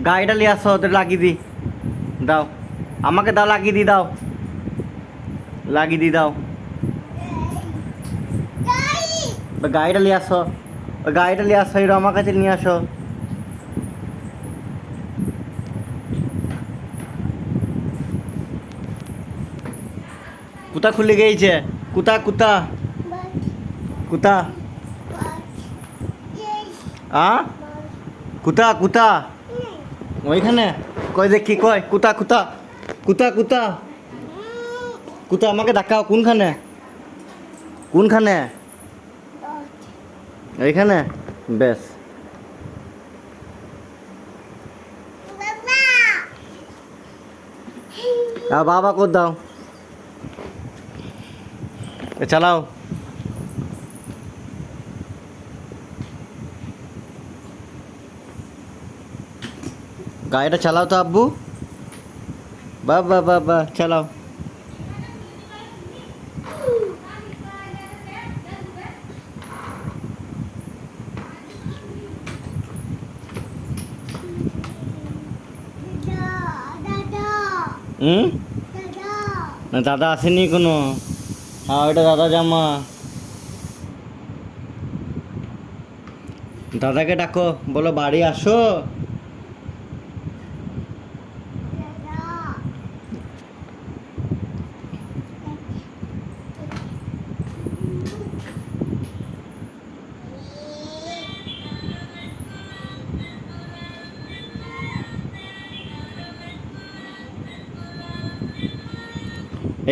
গাড়িটা নিয়ে আসো, ওদের লাগিয়ে দি। দাও আমাকে, দাও লাগিয়ে দি, দাও লাগিয়ে দি, দাও। গাড়িটা নিয়ে আসো, ওই গাড়িটা নিয়ে আসো, এর আমার কাছে নিয়ে আসো। কুতা খুলে গিয়েছে, কুতা কুতা কুতা আ কুতা কুতা ওইখানে কই দেখি, কই কুতা কুতা কুতা কুতা কুতা, আমাকে দেখাও কোনখানে, কোনখানে? এইখানে, বেশ। বাবা কর দাও, চালাও। গাড়িটা চালাও তো আব্বু, বাবা বাবা চালাও। হুম, না দাদা আসেনি কোনো। হ্যাঁ ওইটা দাদা জামা। দাদাকে ডাকো, বলো বাড়ি আসো।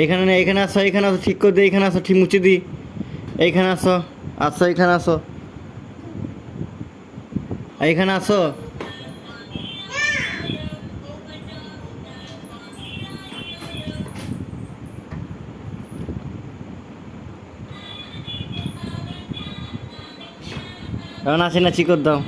এইখানে না, এইখানে আসো, এইখানে আসো, ঠিক করে দিই, এইখানে আসো, ঠিক মুছে দিই। এইখানে আসো, আসো এইখানে আসো, এইখানে আসো। এখন আসে না, চিকর দাও।